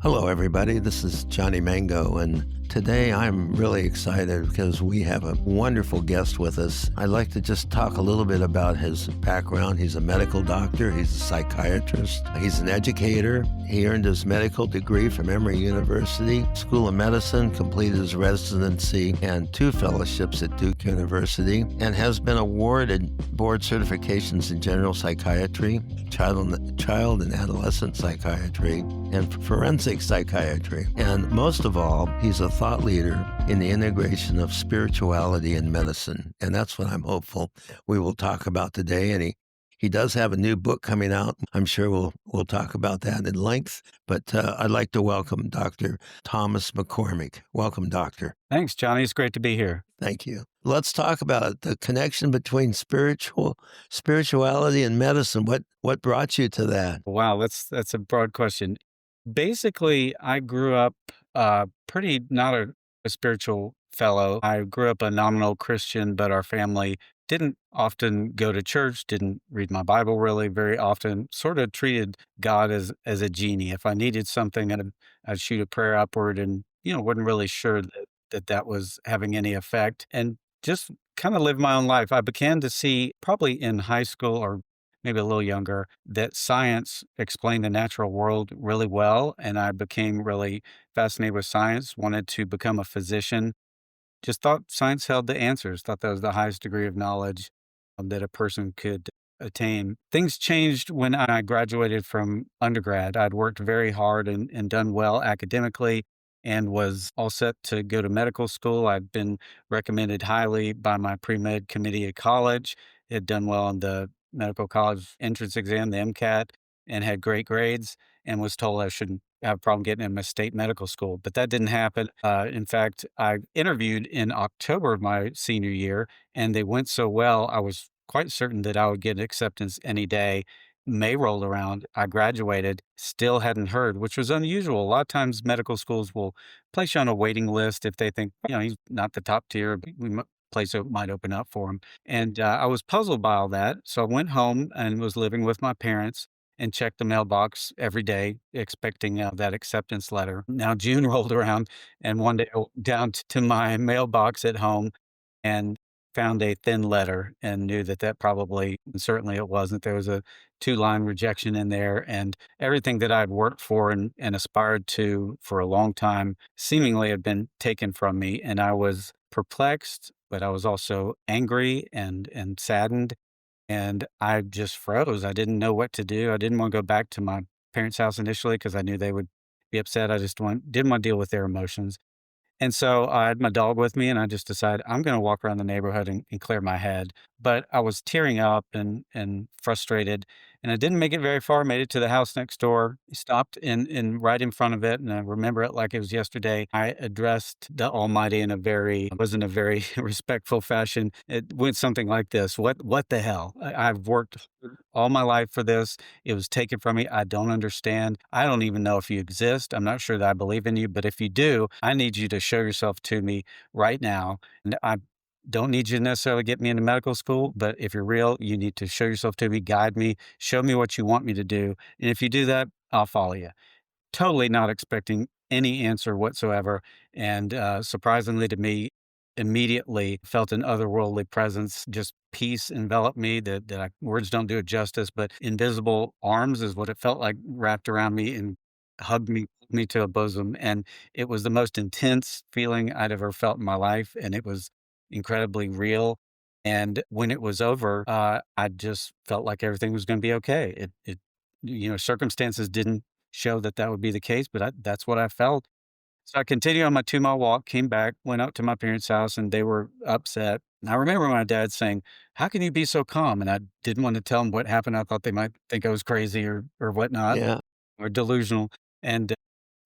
Hello, everybody. This is Johnny Mango, and today I'm really excited because we have a wonderful guest with us. I'd like to just talk a little bit about his background. He's a medical doctor, he's a psychiatrist, he's an educator. He earned his medical degree from Emory University School of Medicine, completed his residency and 2 fellowships at Duke University, and has been awarded board certifications in general psychiatry, child and adolescent psychiatry, and forensic psychiatry. And most of all, he's a thought leader in the integration of spirituality and medicine. And that's what I'm hopeful we will talk about today. And he does have a new book coming out. I'm sure we'll talk about that in length. But I'd like to welcome Dr. Thomas McCormack. Welcome, Doctor. Thanks, Johnny. It's great to be here. Thank you. Let's talk about the connection between spirituality and medicine. What brought you to that? Wow, that's a broad question. Basically, I grew up pretty not a spiritual fellow. I grew up a nominal Christian, but our family didn't often go to church, didn't read my Bible really very often, sort of treated God as a genie. If I needed something, I'd shoot a prayer upward and, wasn't really sure that was having any effect and just kind of lived my own life. I began to see probably in high school or maybe a little younger that science explained the natural world really well. And I became really fascinated with science, wanted to become a physician, just thought science held the answers, thought that was the highest degree of knowledge that a person could attain. Things changed when I graduated from undergrad. I'd worked very hard and done well academically and was all set to go to medical school. I'd been recommended highly by my pre-med committee at college, had done well on the medical college entrance exam, the MCAT, and had great grades, and was told I shouldn't have a problem getting in a state medical school. But that didn't happen. In fact, I interviewed in October of my senior year, and they went so well, I was quite certain that I would get acceptance any day. May rolled around, I graduated, still hadn't heard, which was unusual. A lot of times medical schools will place you on a waiting list if they think, he's not the top tier, but place might open up for him. And I was puzzled by all that. So I went home and was living with my parents and checked the mailbox every day, expecting that acceptance letter. Now June rolled around, and one day I went down to my mailbox at home and found a thin letter and knew that probably, and certainly it wasn't. There was a 2-line rejection in there, and everything that I'd worked for and aspired to for a long time seemingly had been taken from me. And I was perplexed, but I was also angry and saddened. And I just froze. I didn't know what to do. I didn't want to go back to my parents' house initially because I knew they would be upset. I just didn't want to deal with their emotions. And so I had my dog with me, and I just decided I'm going to walk around the neighborhood and clear my head. But I was tearing up and frustrated, and I didn't make it very far. Made it to the house next door, stopped in right in front of it, and I remember it like it was yesterday. I addressed the Almighty wasn't a very respectful fashion. It went something like this: What the hell? I've worked all my life for this. It was taken from me. I don't understand. I don't even know if you exist. I'm not sure that I believe in you, but if you do, I need you to show yourself to me right now. And I don't need you to necessarily get me into medical school, but if you're real, you need to show yourself to me, guide me, show me what you want me to do. And if you do that, I'll follow you. Totally not expecting any answer whatsoever. And surprisingly to me, immediately felt an otherworldly presence, just peace enveloped me words don't do it justice, but invisible arms is what it felt like wrapped around me and hugged me to a bosom. And it was the most intense feeling I'd ever felt in my life. And it was incredibly real. And when it was over, I just felt like everything was going to be okay. Circumstances didn't show that would be the case, but that's what I felt. So I continued on my 2-mile walk, came back, went up to my parents' house, and they were upset. And I remember my dad saying, "How can you be so calm?" And I didn't want to tell them what happened. I thought they might think I was crazy or whatnot, Yeah. or delusional. And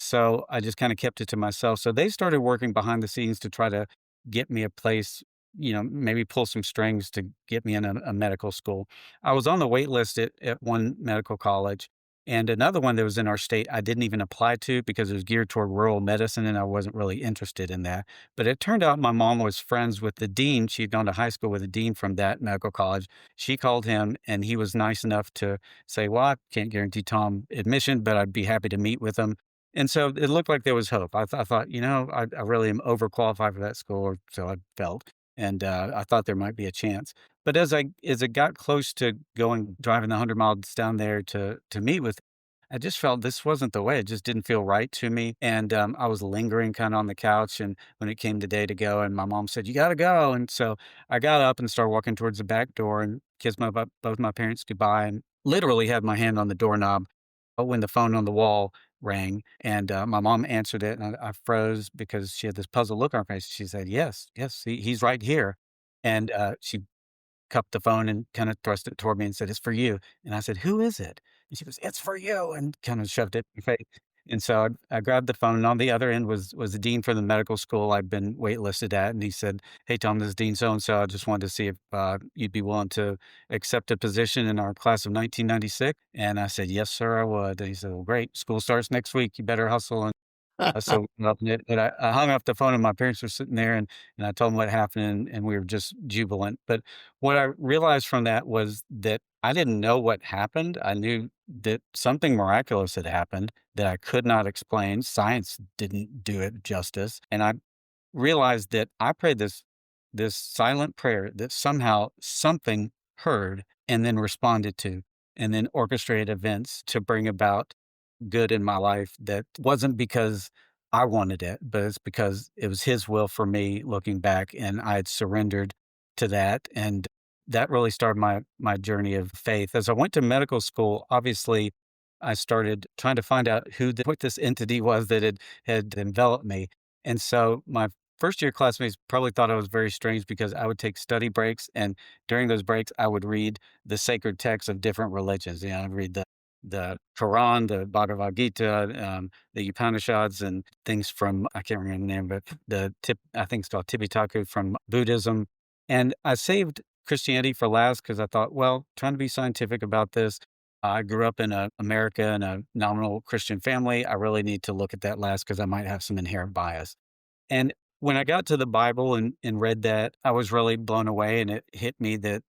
so I just kind of kept it to myself. So they started working behind the scenes to try to get me a place, maybe pull some strings to get me in a medical school. I was on the wait list at one medical college. And another one that was in our state, I didn't even apply to because it was geared toward rural medicine and I wasn't really interested in that. But it turned out my mom was friends with the dean. She'd gone to high school with the dean from that medical college. She called him and he was nice enough to say, "Well, I can't guarantee Tom admission, but I'd be happy to meet with him." And so it looked like there was hope. I thought, I really am overqualified for that school, or so I felt, and I thought there might be a chance. But as it got close to driving the 100 miles down there to meet with, I just felt this wasn't the way. It just didn't feel right to me, and I was lingering kind of on the couch. And when it came the day to go, and my mom said, "You got to go," and so I got up and started walking towards the back door and kissed both my parents goodbye, and literally had my hand on the doorknob when the phone on the wall rang, and my mom answered it, and I froze because she had this puzzled look on her face. She said, "Yes, yes, he's right here," and she cupped the phone and kinda thrust it toward me and said, "It's for you." And I said, "Who is it?" And she goes, "It's for you," and kinda shoved it in my face. And so I grabbed the phone, and on the other end was the dean for the medical school I'd been waitlisted at, and he said, "Hey, Tom, this is Dean so and so. I just wanted to see if, you'd be willing to accept a position in our class of 1996." And I said, "Yes, sir, I would." And he said, "Well, great. School starts next week. You better hustle." So loving it, but I hung up the phone and my parents were sitting there, and I told them what happened, and we were just jubilant. But what I realized from that was that I didn't know what happened. I knew that something miraculous had happened that I could not explain. Science didn't do it justice. And I realized that I prayed this silent prayer that somehow something heard and then responded to, and then orchestrated events to bring about good in my life that wasn't because I wanted it, but it's because it was his will for me looking back, and I had surrendered to that. And that really started my journey of faith. As I went to medical school, obviously I started trying to find out what this entity was that had enveloped me. And so my first year classmates probably thought I was very strange because I would take study breaks, and during those breaks I would read the sacred texts of different religions. I'd read the Quran, the Bhagavad Gita, the Upanishads, and things from, I can't remember the name, but I think it's called Tipitaka from Buddhism. And I saved Christianity for last because I thought, well, trying to be scientific about this. I grew up in America in a nominal Christian family. I really need to look at that last because I might have some inherent bias. And when I got to the Bible and read that, I was really blown away, and it hit me that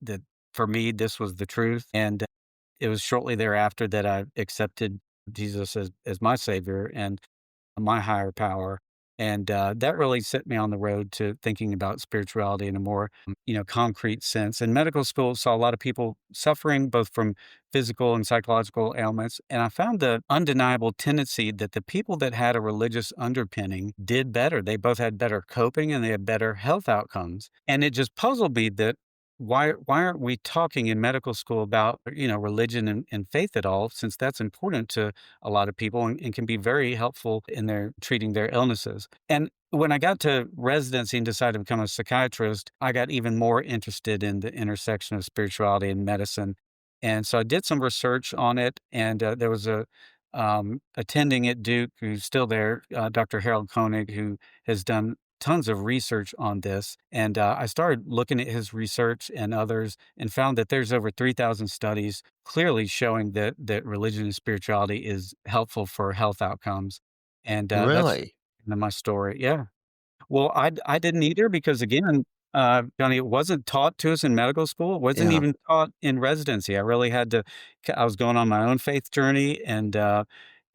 for me this was the truth. And it was shortly thereafter that I accepted Jesus as my savior and my higher power. And that really set me on the road to thinking about spirituality in a more, concrete sense. In medical school, saw a lot of people suffering both from physical and psychological ailments. And I found the undeniable tendency that the people that had a religious underpinning did better. They both had better coping and they had better health outcomes. And it just puzzled me that why aren't we talking in medical school about, religion and faith at all, since that's important to a lot of people and can be very helpful in their treating their illnesses. And when I got to residency and decided to become a psychiatrist, I got even more interested in the intersection of spirituality and medicine. And so I did some research on it, and there was a attending at Duke who's still there, Dr. Harold Koenig, who has done tons of research on this. And I started looking at his research and others and found that there's over 3,000 studies clearly showing that religion and spirituality is helpful for health outcomes. And that's Really? my story. Yeah. Well, I didn't either because again, Johnny, it wasn't taught to us in medical school. It wasn't Yeah. even taught in residency. I really had to I was going on my own faith journey and,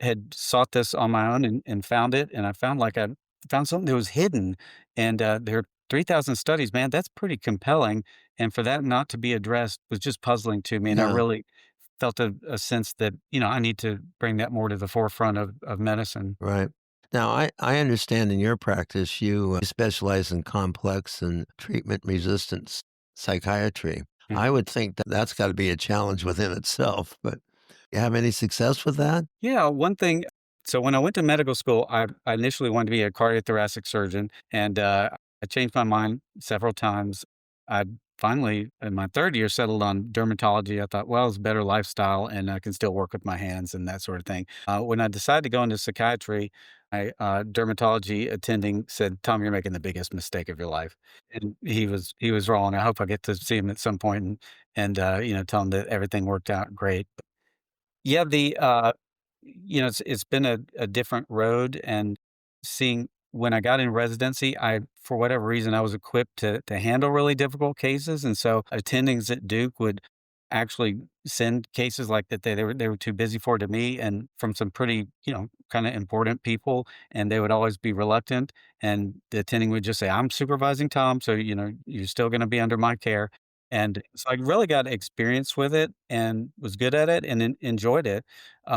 had sought this on my own and found it, and I found I found something that was hidden, and, there are 3,000 studies, man, that's pretty compelling, and for that not to be addressed was just puzzling to me, and I Yeah. really felt a sense that, I need to bring that more to the forefront of medicine. Right. Now, I understand in your practice you specialize in complex and treatment resistance psychiatry. I would think that that's got to be a challenge within itself, but you have any success with that? Yeah, one thing so when I went to medical school, I initially wanted to be a cardiothoracic surgeon, and, I changed my mind several times. I finally, in my 3rd year, settled on dermatology. I thought, well, it's a better lifestyle, and I can still work with my hands and that sort of thing. When I decided to go into psychiatry, my, dermatology attending said, "Tom, you're making the biggest mistake of your life." And he was wrong. I hope I get to see him at some point and tell him that everything worked out great. Yeah, it's been a different road, and seeing when I got in residency, for whatever reason, I was equipped to handle really difficult cases, and so attendings at Duke would actually send cases like that they were too busy for to me, and from some pretty, kind of important people, and they would always be reluctant. And the attending would just say, "I'm supervising Tom, so you're still going to be under my care." And so I really got experience with it and was good at it and enjoyed it.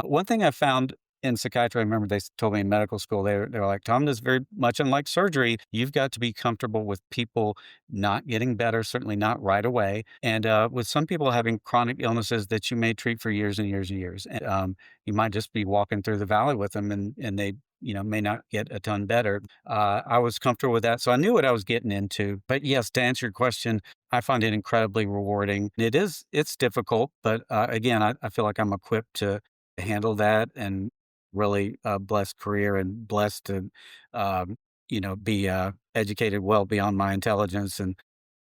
One thing I found in psychiatry, I remember told me in medical school, they were like, Tom, this is very much unlike surgery. You've got to be comfortable with people not getting better, certainly not right away. And with some people having chronic illnesses that you may treat for years and years and years. And you might just be walking through the valley with them and they may not get a ton better. I was comfortable with that. So I knew what I was getting into. But yes, to answer your question, I find it incredibly rewarding. It's difficult, but again, I feel like I'm equipped to handle that and really blessed career and blessed to, um, be educated well beyond my intelligence and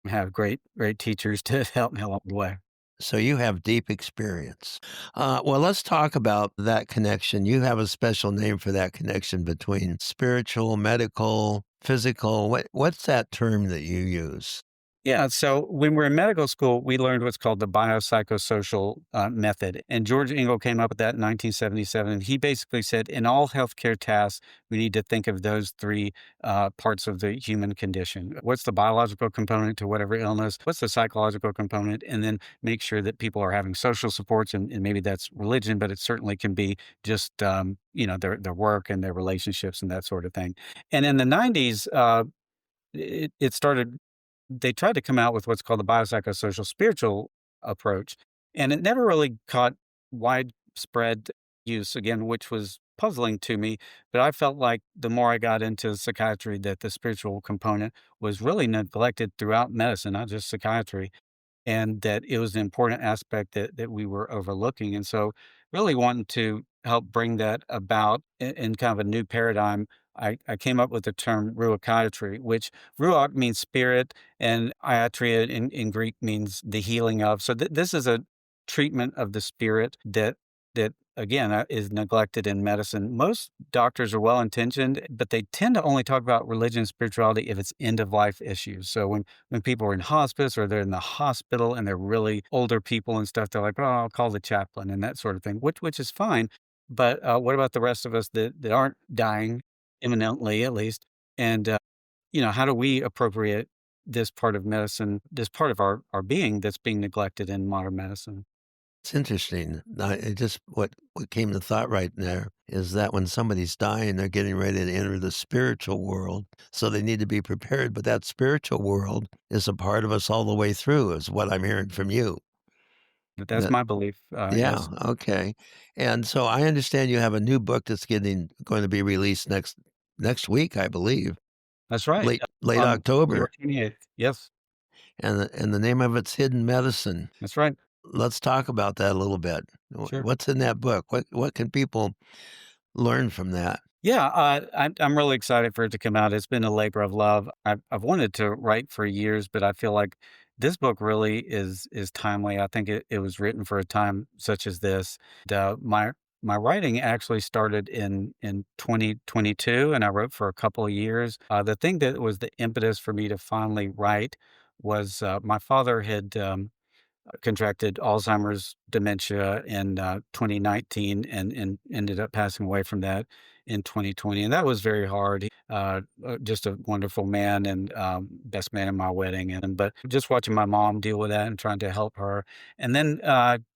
have great teachers to help me along the way. So you have deep experience. Well, let's talk about that connection. You have a special name for that connection between spiritual, medical, physical. What's that term that you use? Yeah. So when we're in medical school, we learned what's called the biopsychosocial method. And George Engel came up with that in 1977. And he basically said in all healthcare tasks, we need to think of those three parts of the human condition. What's the biological component to whatever illness? What's the psychological component? And then make sure that people are having social supports. And maybe that's religion, but it certainly can be just, their work and their relationships and that sort of thing. And in the 90s, it started they tried to come out with what's called the biopsychosocial spiritual approach, and it never really caught widespread use again, which was puzzling to me. But I felt like the more I got into psychiatry, that the spiritual component was really neglected throughout medicine, not just psychiatry, and that it was an important aspect that we were overlooking. And so, really wanting to help bring that about in kind of a new paradigm, I came up with the term Ruachiatry, which Ruach means spirit, and iatria in Greek means the healing of. So this is a treatment of the spirit that again is neglected in medicine. Most doctors are well intentioned, but they tend to only talk about religion and spirituality if it's end of life issues. So when people are in hospice or they're in the hospital and they're really older people and stuff, they're like, "Oh, I'll call the chaplain," and that sort of thing, which is fine. But what about the rest of us that aren't dying imminently, at least? And how do we appropriate this part of medicine, this part of our being that's being neglected in modern medicine? It's interesting. It just what came to thought right there is that when somebody's dying, they're getting ready to enter the spiritual world, so they need to be prepared. But that spiritual world is a part of us all the way through, is what I'm hearing from you. But that's That my belief. yeah, Yes, okay. And so I understand you have a new book that's going to be released next week, I believe, that's right. late On February October, 28th. Yes, and the name of it's Hidden Medicine. that's right. Let's talk about that a little bit. Sure. What's in that book? What can people learn from that? Yeah, I'm really excited for it to come out. It's been a labor of love. I've wanted to write for years, but I feel like this book really is timely. I think it was written for a time such as this. My writing actually started in 2022, and I wrote for a couple of years. The thing that was the impetus for me to finally write was my father had contracted Alzheimer's dementia in 2019 and ended up passing away from that in 2020. And that was very hard. Just a wonderful man and best man in my wedding. But just watching my mom deal with that and trying to help her. And then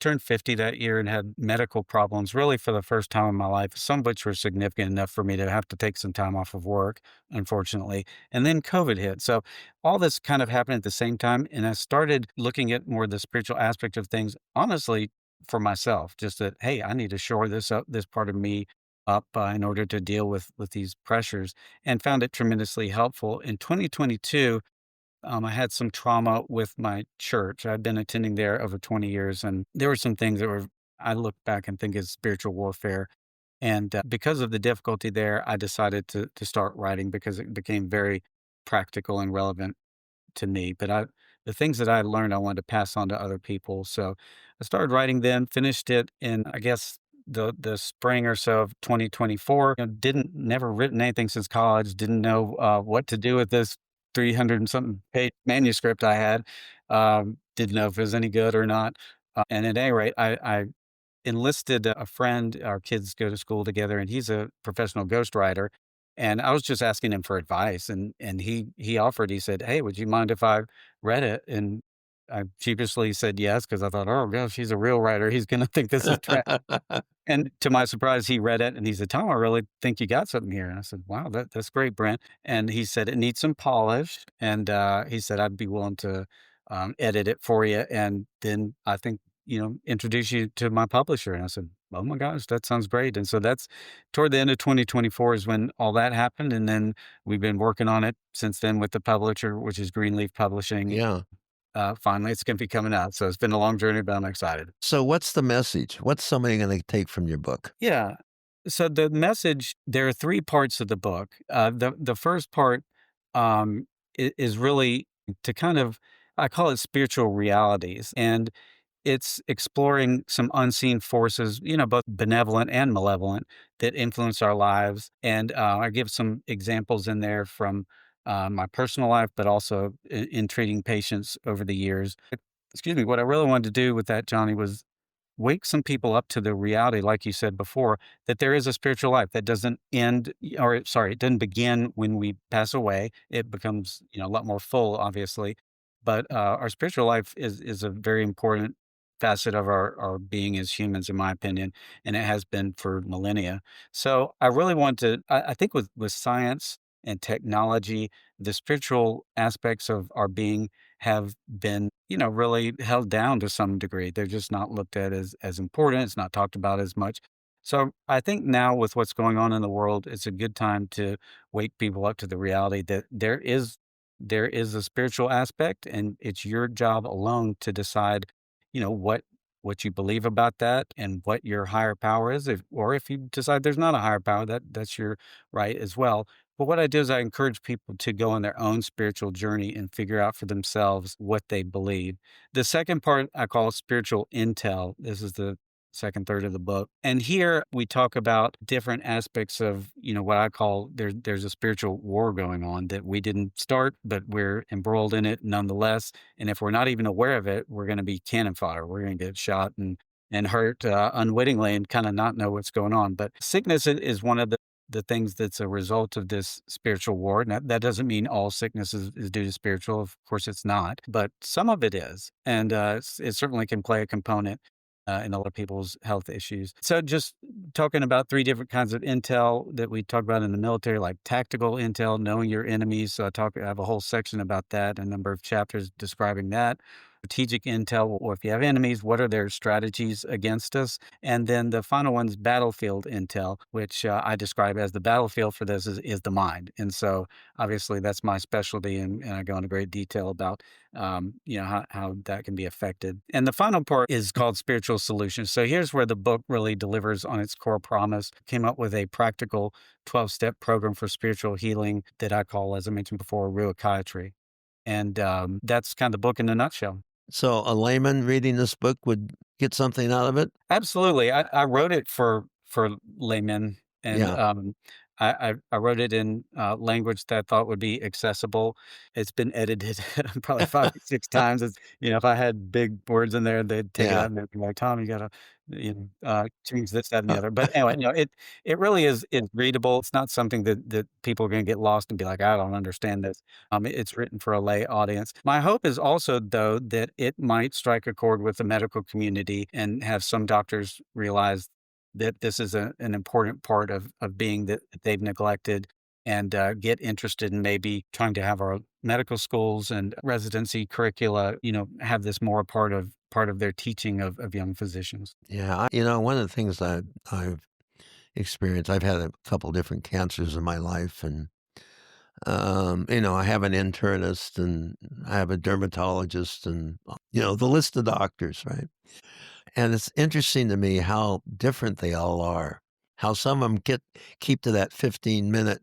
turned 50 that year and had medical problems really for the first time in my life, some of which were significant enough for me to have to take some time off of work, unfortunately. And then COVID hit. So all this kind of happened at the same time. And I started looking at more the spiritual aspect of things, honestly, for myself, just that, hey, I need to shore this up, this part of me up in order to deal with these pressures, and found it tremendously helpful. In 2022, I had some trauma with my church. I'd been attending there over 20 years, and there were some things that were, I look back and think is spiritual warfare. And because of the difficulty there, I decided to start writing because it became very practical and relevant to me, but the things that I learned, I wanted to pass on to other people. So I started writing then, finished it in, I guess, the spring or so of 2024. Didn't never written anything since college. Didn't know what to do with this 300 and something page manuscript I had. Didn't know if it was any good or not. And at any rate, I enlisted a friend. Our kids go to school together, and he's a professional ghostwriter. And I was just asking him for advice, and he offered. He said, "Hey, would you mind if I read it?" And I sheepishly said yes because I thought, "Oh gosh, he's a real writer. He's going to think this is trash." And to my surprise, he read it and he said, "Tom, I really think you got something here." And I said, "Wow, that's great, Brent." And he said, "It needs some polish." And he said, "I'd be willing to edit it for you. And then I think, introduce you to my publisher." And I said, "Oh my gosh, that sounds great." And so that's toward the end of 2024 is when all that happened. And then we've been working on it since then with the publisher, which is Greenleaf Publishing. Yeah. Finally, it's going to be coming out. So it's been a long journey, but I'm excited. So what's the message? What's somebody going to take from your book? Yeah. So the message, there are 3 parts of the book. The first part, is really to kind of I call it spiritual realities, and it's exploring some unseen forces, both benevolent and malevolent, that influence our lives. And I give some examples in there from my personal life, but also in treating patients over the years. Excuse me. What I really wanted to do with that, Johnny, was wake some people up to the reality, like you said before, that there is a spiritual life that doesn't end, or sorry, it doesn't begin when we pass away. It becomes, a lot more full, obviously. But our spiritual life is a very important facet of our being as humans, in my opinion, and it has been for millennia. So I really want to, I think with science and technology, the spiritual aspects of our being have been, really held down to some degree. They're just not looked at as important. It's not talked about as much. So I think now with what's going on in the world, it's a good time to wake people up to the reality that there is a spiritual aspect, and it's your job alone to decide, what you believe about that and what your higher power is. Or if you decide there's not a higher power, that's your right as well. But what I do is I encourage people to go on their own spiritual journey and figure out for themselves what they believe. The second part I call spiritual intel. This is the second third of the book. And here we talk about different aspects of, what I call there's a spiritual war going on that we didn't start, but we're embroiled in it nonetheless. And if we're not even aware of it, we're going to be cannon fodder. We're going to get shot and hurt unwittingly and kind of not know what's going on. But sickness is one of the things that's a result of this spiritual war. And that doesn't mean all sickness is due to spiritual. Of course, it's not, but some of it is. And it certainly can play a component in a lot of people's health issues. So just talking about 3 different kinds of intel that we talk about in the military, like tactical intel, knowing your enemies. So I have a whole section about that, a number of chapters describing that. Strategic intel, or if you have enemies, what are their strategies against us? And then the final one's battlefield intel, which I describe as the battlefield for this is the mind. And so obviously that's my specialty, and I go into great detail about how that can be affected. And the final part is called spiritual solutions. So here's where the book really delivers on its core promise. Came up with a practical 12-step program for spiritual healing that I call, as I mentioned before, Ruachiatry. And that's kind of the book in a nutshell. So a layman reading this book would get something out of it? Absolutely. I wrote it for laymen, and Yeah. I wrote it in language that I thought would be accessible. It's been edited probably 5 or 6 times. If I had big words in there, they'd take it Yeah. out and they'd be like, "Tom, you gotta, change this, that, and the other." But anyway, it really is readable. It's not something that people are going to get lost and be like, "I don't understand this." It's written for a lay audience. My hope is also, though, that it might strike a chord with the medical community and have some doctors realize that this is an important part of being that they've neglected, and get interested in maybe trying to have our medical schools and residency curricula, have this more a part of their teaching of young physicians. Yeah. One of the things I've experienced, I've had a couple different cancers in my life, and I have an internist and I have a dermatologist and, the list of doctors, right? And it's interesting to me how different they all are, how some of them keep to that 15-minute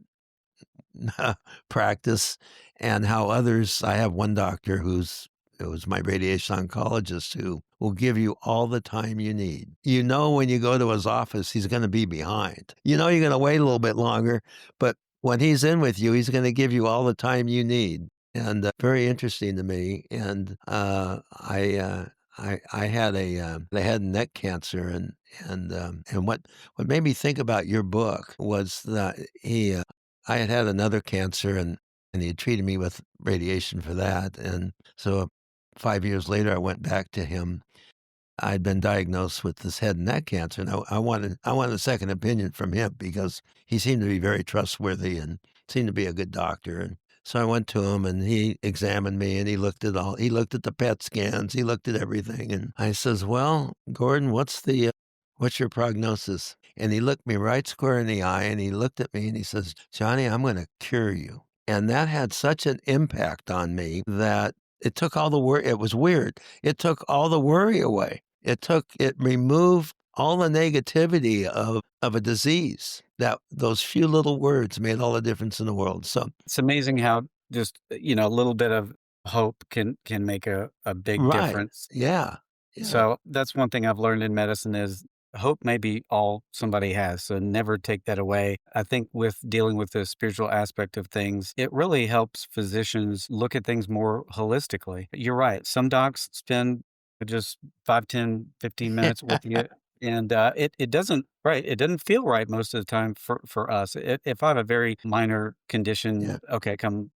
practice, and how others, I have one doctor it was my radiation oncologist, who will give you all the time you need. When you go to his office, he's going to be behind. You're going to wait a little bit longer, but when he's in with you, he's going to give you all the time you need. And very interesting to me. And I had a head and neck cancer, and what made me think about your book was that I had had another cancer, and he had treated me with radiation for that, and so 5 years later, I went back to him. I'd been diagnosed with this head and neck cancer, and I wanted a second opinion from him because he seemed to be very trustworthy and seemed to be a good doctor, and so I went to him, and he examined me, and he looked at the PET scans, he looked at everything, and I says, "Well, Gordon, what's your prognosis?" And he looked me right square in the eye, and he looked at me, and he says, "Johnny, I'm gonna cure you." And that had such an impact on me that it took all the worry. It was weird. It took all the worry away. It removed all the negativity of a disease. That those few little words made all the difference in the world. So It's amazing how just, a little bit of hope can make a big right. difference. Yeah. Yeah. So that's one thing I've learned in medicine is hope may be all somebody has. So never take that away. I think with dealing with the spiritual aspect of things, it really helps physicians look at things more holistically. You're right. Some docs spend just 5, 10, 15 minutes with you. And it doesn't right. It doesn't feel right most of the time for us. If I have a very minor Yeah. condition, okay, come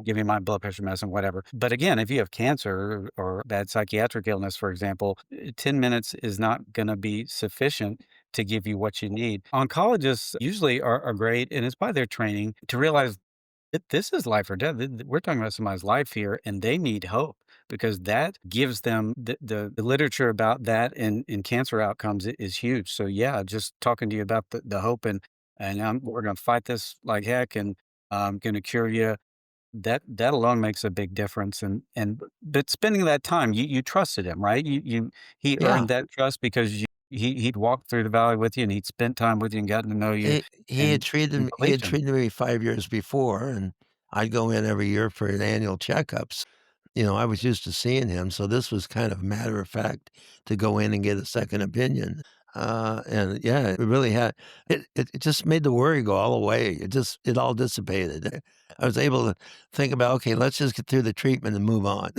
give me my blood pressure medicine, whatever. But again, if you have cancer or bad psychiatric illness, for example, 10 minutes is not going to be sufficient to give you what you need. Oncologists usually are great, and it's by their training to realize that this is life or death. We're talking about somebody's life here, and they need hope because that gives them the literature about that and cancer outcomes is huge. So, yeah, just talking to you about the hope and we're going to fight this like heck and I'm going to cure you that alone makes a big difference, and but spending that time, you trusted him, right? He Yeah. earned that trust because he'd walked through the valley with you, and he'd spent time with you and gotten to know you and He had believed him. treated me 5 years before, and I'd go in every year for an annual checkups. I was used to seeing him, so this was kind of matter of fact to go in and get a second opinion. And yeah, it really had it just made the worry go all away. It all dissipated. I was able to think about, "Okay, let's just get through the treatment and move on."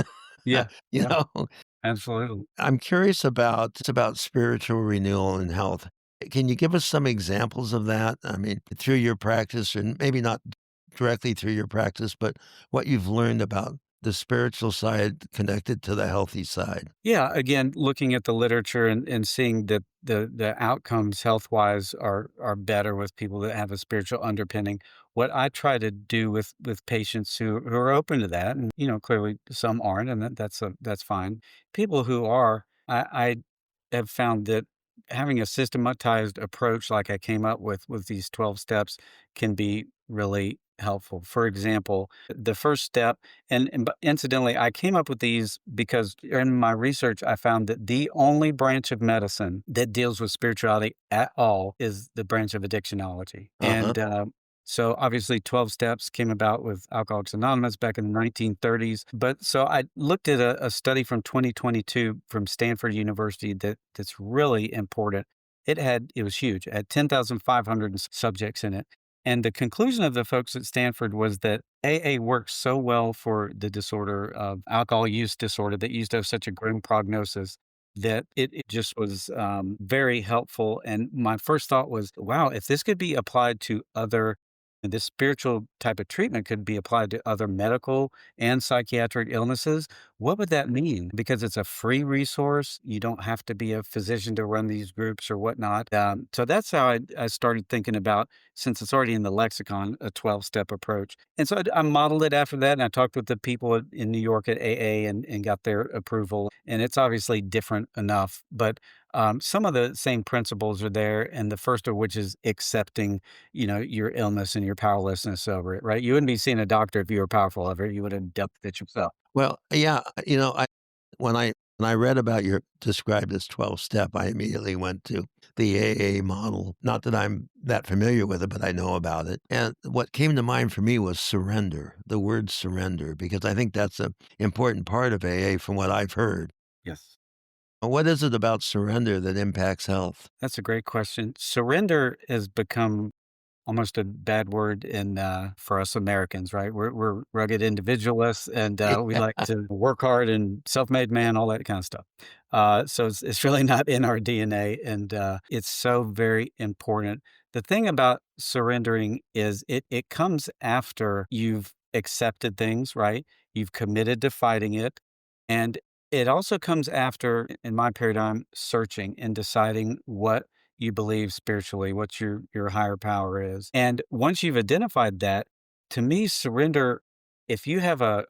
Yeah, You yeah, know? absolutely. I'm curious about spiritual renewal and health. Can you give us some examples of that? I mean, through your practice, and maybe not directly through your practice, but what you've learned about the spiritual side connected to the healthy side. Yeah, again, looking at the literature and seeing that the outcomes health-wise are better with people that have a spiritual underpinning. What I try to do with patients who are open to that, and, clearly some aren't, and that's fine. People who are, I have found that having a systematized approach like I came up with these 12 steps can be really helpful. For example, the first step but incidentally, I came up with these because in my research, I found that the only branch of medicine that deals with spirituality at all is the branch of addictionology. Uh-huh. So obviously 12 steps came about with Alcoholics Anonymous back in the 1930s. But so I looked at a study from 2022 from Stanford University that's really important. It was huge. It had 10,500 subjects in it. And the conclusion of the folks at Stanford was that AA works so well for the disorder of alcohol use disorder that used to have such a grim prognosis that it just was very helpful. And my first thought was, wow, if this could be applied to this spiritual type of treatment could be applied to other medical and psychiatric illnesses, what would that mean? Because it's a free resource. You don't have to be a physician to run these groups or whatnot. So that's how I started thinking about, since it's already in the lexicon, a 12-step approach. And so I modeled it after that. And I talked with the people in New York at AA and got their approval. And it's obviously different enough, but some of the same principles are there. And the first of which is accepting, your illness and your powerlessness over it, right? You wouldn't be seeing a doctor if you were powerful over it. You would have dealt with it yourself. Well, yeah, when I read about your described this 12 step, I immediately went to the AA model. Not that I'm that familiar with it, but I know about it. And what came to mind for me was surrender, the word surrender, because I think that's an important part of AA from what I've heard. Yes. What is it about surrender that impacts health? That's a great question. Surrender has become almost a bad word in for us Americans, right? We're rugged individualists, and we like to work hard and self-made man, all that kind of stuff. So it's really not in our DNA, and it's so very important. The thing about surrendering is it comes after you've accepted things, right? You've committed to fighting it, and it also comes after, in my paradigm, searching and deciding what you believe spiritually, what your higher power is. And once you've identified that, to me, surrender, if you have a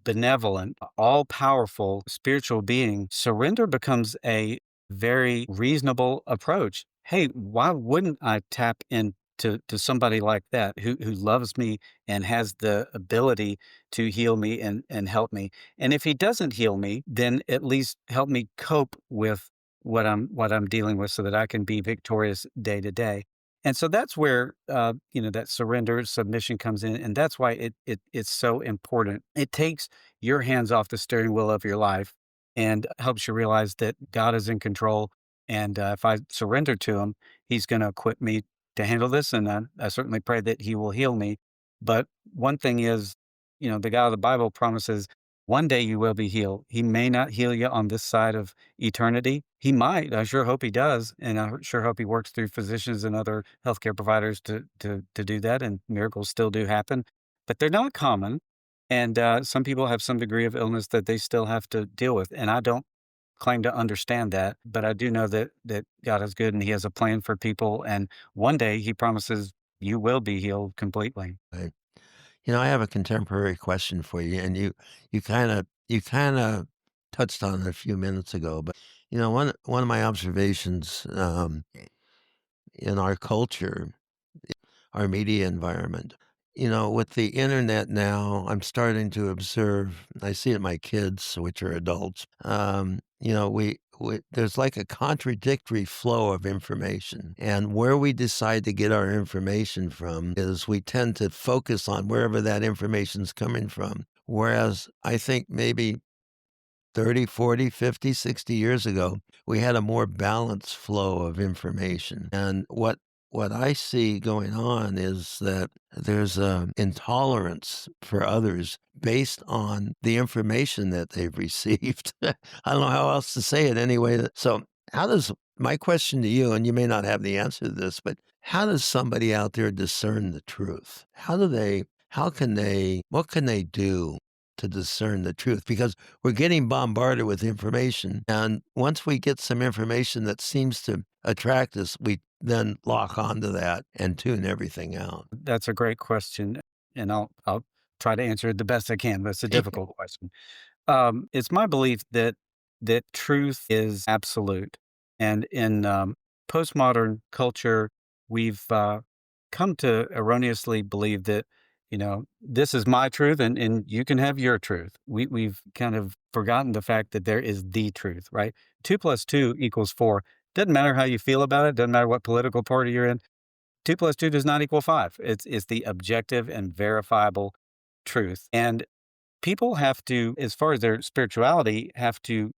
benevolent, all powerful spiritual being, surrender becomes a very reasonable approach. Hey, why wouldn't I tap into to somebody like that who loves me and has the ability to heal me and help me? And if he doesn't heal me, then at least help me cope with what I'm dealing with so that I can be victorious day to day. And so that's where that surrender submission comes in, and that's why it's so important. It takes your hands off the steering wheel of your life and helps you realize that God is in control. And if I surrender to Him, He's going to equip me to handle this, and I certainly pray that He will heal me. But one thing is, the God of the Bible promises one day you will be healed. He may not heal you on this side of eternity. He might. I sure hope he does, and I sure hope he works through physicians and other healthcare providers to do that. And miracles still do happen, but they're not common. And some people have some degree of illness that they still have to deal with. And I don't claim to understand that, but I do know that God is good and He has a plan for people. And one day He promises you will be healed completely. Right. I have a contemporary question for you, and you kind of touched on it a few minutes ago, but one of my observations in our culture, our media environment. With the internet now, I'm starting to observe, I see it in my kids, which are adults. We there's like a contradictory flow of information. And where we decide to get our information from is we tend to focus on wherever that information's coming from. Whereas I think maybe 30, 40, 50, 60 years ago, we had a more balanced flow of information. And what I see going on is that there's a intolerance for others based on the information that they've received. I don't know how else to say it anyway. So how does my question to you, and you may not have the answer to this, but how does somebody out there discern the truth? What can they do to discern the truth? Because we're getting bombarded with information. And once we get some information that seems to attract us, we then lock onto that and tune everything out. That's a great question, and I'll try to answer it the best I can, but it's a difficult question. It's my belief that truth is absolute, and in postmodern culture, we've come to erroneously believe that this is my truth, and you can have your truth. We've kind of forgotten the fact that there is the truth, right? 2 plus 2 equals 4. Doesn't matter how you feel about it. Doesn't matter what political party you're in. 2 plus 2 does not equal 5. It's the objective and verifiable truth. And people have to, as far as their spirituality, have to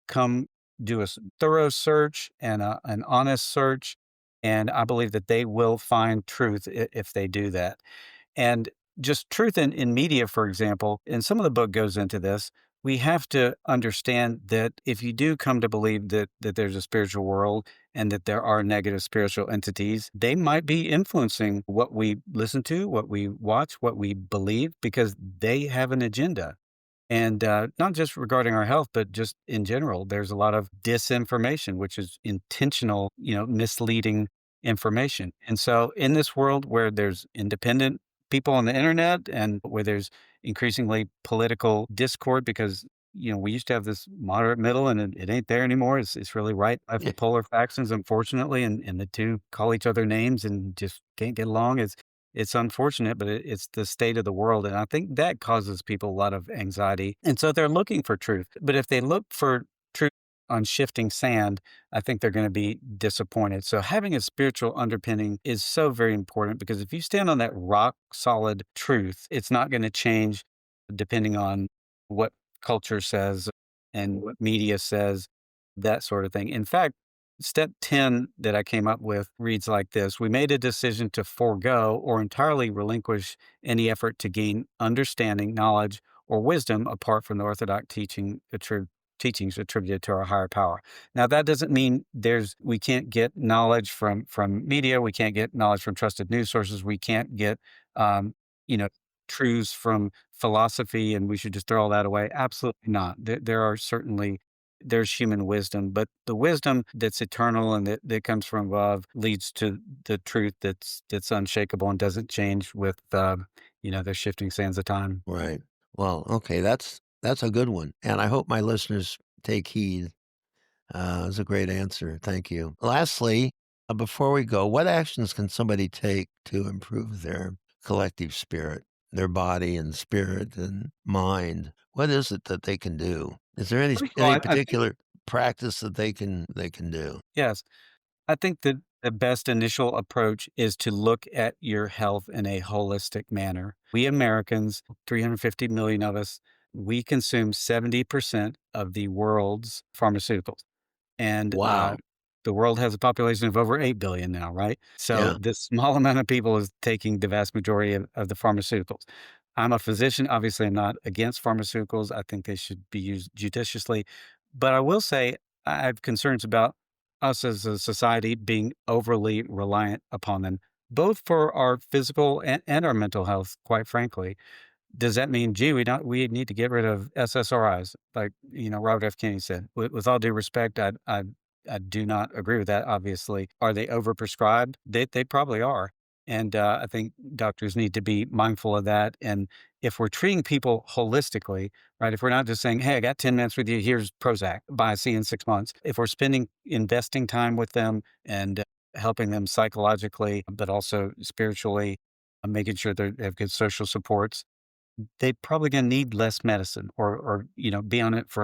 come do a thorough search and an honest search. And I believe that they will find truth if they do that. And just truth in media, for example, and some of the book goes into this. We have to understand that if you do come to believe that there's a spiritual world and that there are negative spiritual entities, they might be influencing what we listen to, what we watch, what we believe, because they have an agenda. And not just regarding our health, but just in general, there's a lot of disinformation, which is intentional, misleading information. And so, in this world where there's independent people on the internet and where there's increasingly political discord, because we used to have this moderate middle, and it ain't there anymore. It's really right left Yeah. polar factions, unfortunately, and the two call each other names and just can't get along. It's unfortunate, but it's the state of the world. And I think that causes people a lot of anxiety. And so they're looking for truth. But if they look for truth on shifting sand, I think they're going to be disappointed. So having a spiritual underpinning is so very important, because if you stand on that rock solid truth, it's not going to change depending on what culture says and what media says, that sort of thing. In fact, Step 10 that I came up with reads like this: we made a decision to forego or entirely relinquish any effort to gain understanding, knowledge, or wisdom apart from the orthodox teachings attributed to our higher power. Now, that doesn't mean we can't get knowledge from media, we can't get knowledge from trusted news sources, we can't get, um, you know, truths from philosophy, and we should just throw all that away. Absolutely not. There are certainly there's human wisdom, but the wisdom that's eternal and that comes from above leads to the truth that's unshakable and doesn't change with the shifting sands of time. Right. Well, okay, that's a good one, and I hope my listeners take heed. It's a great answer. Thank you. Lastly, before we go, what actions can somebody take to improve their collective spirit, their body and spirit and mind? What is it that they can do? Is there First of all, any I think particular practice that they can do? yes, I think that the best initial approach is to look at your health in a holistic manner. We Americans, 350 million of us, we consume 70% of the world's pharmaceuticals. And Wow. the world has a population of over 8 billion now, right? So Yeah. this small amount of people is taking the vast majority of the pharmaceuticals. I'm a physician. Obviously, I'm not against pharmaceuticals. I think they should be used judiciously. But I will say I have concerns about us as a society being overly reliant upon them, both for our physical and our mental health, quite frankly. Does that mean, gee, we need to get rid of SSRIs, like, Robert F. Kennedy said? With all due respect, I do not agree with that, obviously. Are they overprescribed? They probably are, and, I think doctors need to be mindful of that, and if we're treating people holistically, right, if we're not just saying, "Hey, I got 10 minutes with you, here's Prozac, bye, see you in 6 months." If we're investing time with them and, helping them psychologically, but also spiritually, making sure they have good social supports, they probably gonna need less medicine or, be on it for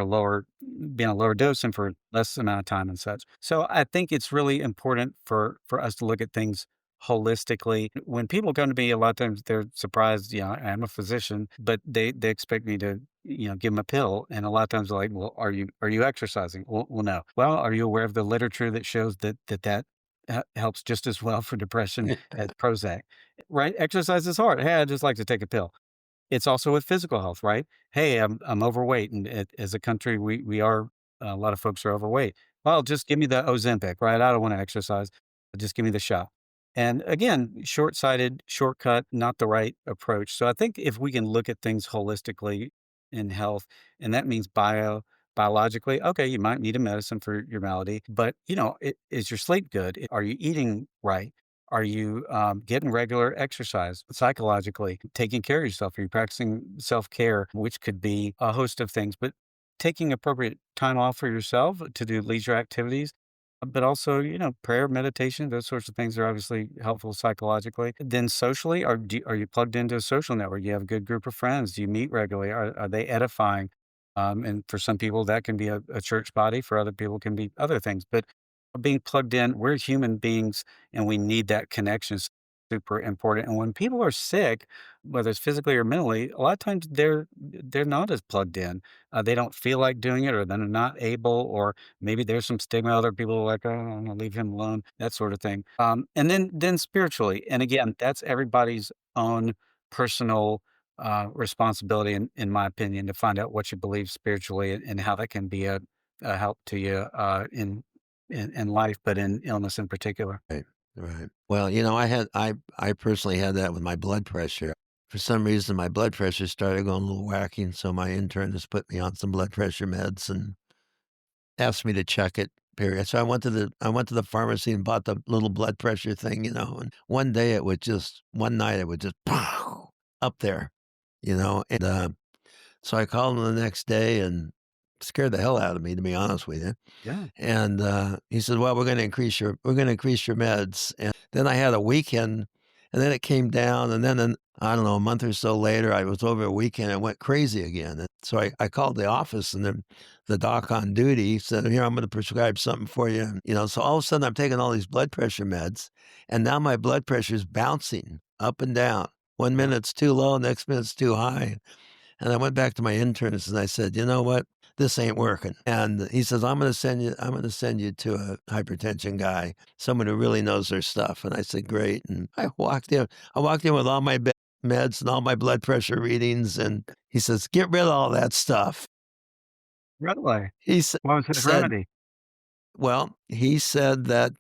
be on a lower dose and for less amount of time and such. So I think it's really important for us to look at things holistically. When people come to me, a lot of times they're surprised, I'm a physician, but they expect me to, give them a pill. And a lot of times they're like, well, are you exercising? Well, no. Well, are you aware of the literature that shows that helps just as well for depression as Prozac? Right? Exercise is hard. Hey, I just like to take a pill. It's also with physical health, right? Hey, I'm overweight, and as a country, we are a lot of folks are overweight. Well, just give me the Ozempic, right? I don't want to exercise. Just give me the shot. And again, short-sighted, shortcut, not the right approach. So I think if we can look at things holistically in health, and that means biologically, okay, you might need a medicine for your malady, but is your sleep good? Are you eating right? Are you getting regular exercise psychologically, taking care of yourself? Are you practicing self care, which could be a host of things, but taking appropriate time off for yourself to do leisure activities, but also, prayer, meditation, those sorts of things are obviously helpful psychologically. Then socially, are you plugged into a social network? You have a good group of friends? Do you meet regularly? Are they edifying? And for some people, that can be a church body. For other people, can be other things. But being plugged in, we're human beings and we need that connection. It's super important. And when people are sick, whether it's physically or mentally, a lot of times they're not as plugged in. They don't feel like doing it, or they're not able, or maybe there's some stigma. Other people are like, "Oh, I'm gonna leave him alone," that sort of thing. And then spiritually, and again, that's everybody's own personal responsibility, in my opinion, to find out what you believe spiritually and how that can be a help to you in life, but in illness in particular. Right, right. Well, I personally had that with my blood pressure. For some reason, my blood pressure started going a little wacky, and so my internist put me on some blood pressure meds and asked me to check it, period. So I went to the pharmacy and bought the little blood pressure thing, and one night it would just pow, up there, and, so I called him the next day and scared the hell out of me, to be honest with you. Yeah. And, he said, "Well, we're gonna increase your meds." And then I had a weekend, and then it came down, and then I don't know, a month or so later, I was over a weekend, and went crazy again. And so I called the office, and then the doc on duty said, "Here, I'm gonna prescribe something for you." And, so all of a sudden, I'm taking all these blood pressure meds, and now my blood pressure is bouncing up and down. One Yeah. minute it's too low, next minute it's too high. And I went back to my interns and I said, you know what? This ain't working. And he says, I'm going to send you to a hypertension guy, someone who really knows their stuff. And I said, great. And I walked in with all my meds and all my blood pressure readings. And he says, get rid of all that stuff. Really? He What was his said, remedy? well, he said that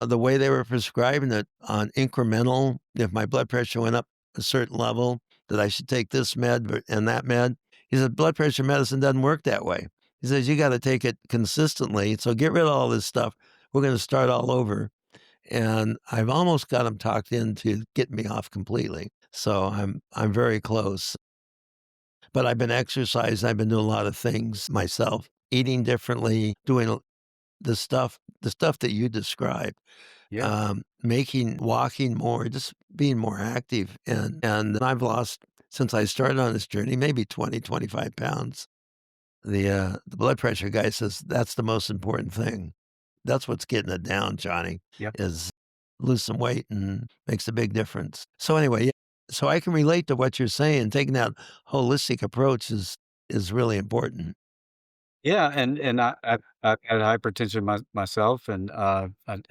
the way they were prescribing it on incremental, if my blood pressure went up a certain level, that I should take this med and that med. He said, blood pressure medicine doesn't work that way. He says, you got to take it consistently. So get rid of all this stuff. We're going to start all over. And I've almost got him talked into getting me off completely. So I'm very close. But I've been exercising. I've been doing a lot of things myself, eating differently, doing the stuff that you described, Yeah. walking more, just being more active. And I've lost, since I started on this journey, maybe 20, 25 pounds. The blood pressure guy says that's the most important thing. That's what's getting it down, Johnny, Yep. is lose some weight and makes a big difference. So anyway, yeah, so I can relate to what you're saying. Taking that holistic approach is really important. Yeah, and I've had hypertension myself, and I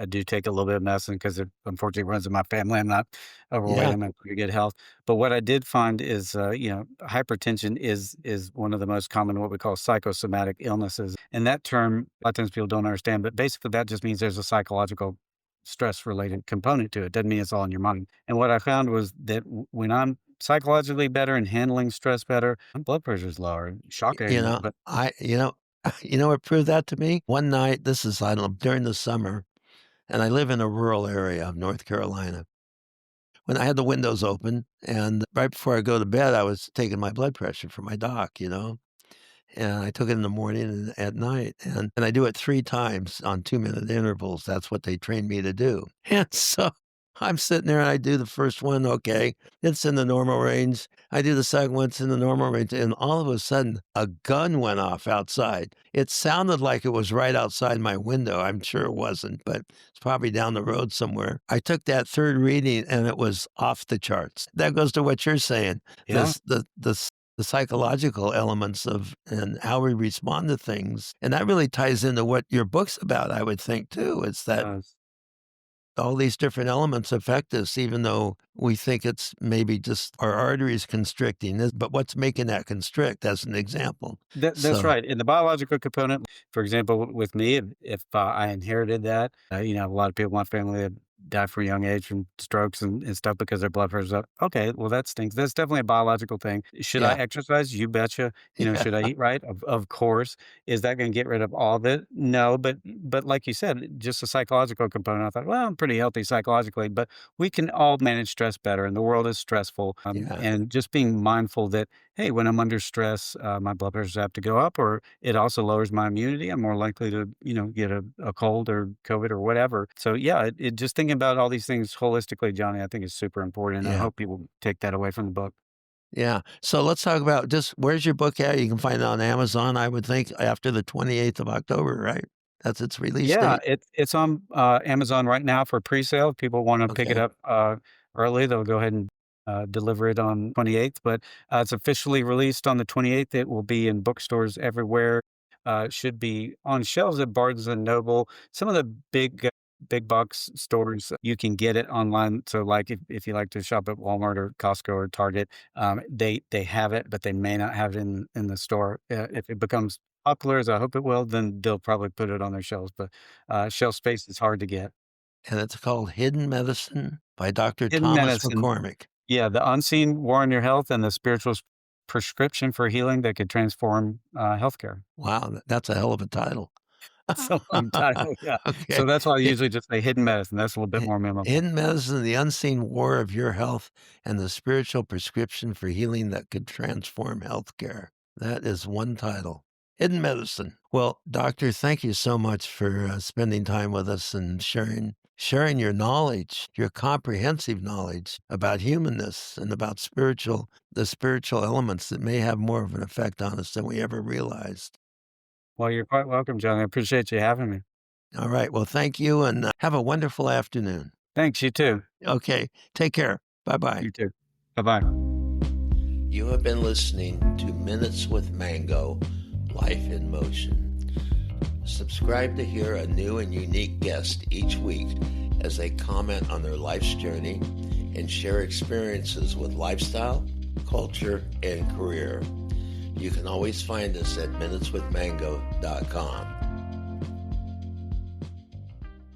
do take a little bit of medicine because it unfortunately runs in my family. I'm not overweight. Yeah. I'm in pretty good health. But what I did find is, hypertension is one of the most common what we call psychosomatic illnesses, and that term a lot of times people don't understand. But basically, that just means there's a psychological stress related component to it. Doesn't mean it's all in your mind. And what I found was that when I'm psychologically better and handling stress better, my blood pressure is lower. You Shocking, know, but you know what proved that to me? One night, this is, I don't know, during the summer, and I live in a rural area of North Carolina. When I had the windows open, and right before I go to bed, I was taking my blood pressure for my doc, and I took it in the morning and at night, and I do it 3 times on 2-minute intervals. That's what they trained me to do. And so I'm sitting there and I do the first one, okay, it's in the normal range. I do the second one, it's in the normal range, and all of a sudden, a gun went off outside. It sounded like it was right outside my window. I'm sure it wasn't, but it's probably down the road somewhere. I took that 3rd reading and it was off the charts. That goes to what you're saying. yeah. The psychological elements of and how we respond to things. And that really ties into what your book's about, I would think, too. It's that Uh, all these different elements affect us, even though we think it's maybe just our arteries constricting. But what's making that constrict, as an example? that's So, right. In the biological component, for example, with me, if I inherited that, a lot of people in my family that die from a young age from strokes and stuff because their blood pressure's up. Okay, well, that stinks. That's definitely a biological thing. Should I yeah, exercise? You betcha. yeah, Should I eat right? Of course. Is that going to get rid of all of it? No, but like you said, just a psychological component. I thought, well, I'm pretty healthy psychologically, but we can all manage stress better, and the world is stressful. yeah, And just being mindful that hey, when I'm under stress, my blood pressures have to go up, or it also lowers my immunity. I'm more likely to, get a cold or COVID or whatever. So yeah, it just thinking about all these things holistically, Johnny, I think is super important. I yeah, hope people take that away from the book. yeah. So let's talk about just where's your book at? You can find it on Amazon, I would think, after the 28th of October, right? That's its release Yeah, date? it's on Amazon right now for pre-sale. If people want to pick it Okay. up early, they'll go ahead and deliver it on 28th. But it's officially released on the 28th. It will be in bookstores everywhere. It should be on shelves at Barnes and Noble. Some of the big box stores you can get it online. So, like if you like to shop at Walmart or Costco or Target, they have it, but they may not have it in the store. If it becomes popular, as I hope it will, then they'll probably put it on their shelves, but, shelf space is hard to get. And it's called Hidden Medicine by Dr. Hidden Thomas medicine. McCormack. Yeah, the unseen war on your health and the spiritual prescription for healing that could transform, healthcare. Wow, that's a hell of a title. It's a long title, yeah. Okay. So that's why I usually just say hidden medicine, that's a little bit Hi more memorable. Hidden Medicine, the Unseen War of Your Health, and the Spiritual Prescription for Healing that Could Transform Healthcare. That is one title. Hidden Medicine. Well, doctor, thank you so much for spending time with us and sharing your knowledge, your comprehensive knowledge about humanness and about the spiritual elements that may have more of an effect on us than we ever realized. Well, you're quite welcome, John, I appreciate you having me. All right. Well, thank you and have a wonderful afternoon. Thanks, you too. Okay. Take care. Bye bye. You too. Bye-bye. You have been listening to Minutes with Mango, Life in Motion. Subscribe to hear a new and unique guest each week as they comment on their life's journey and share experiences with lifestyle, culture, and career. You can always find us at minuteswithmango.com.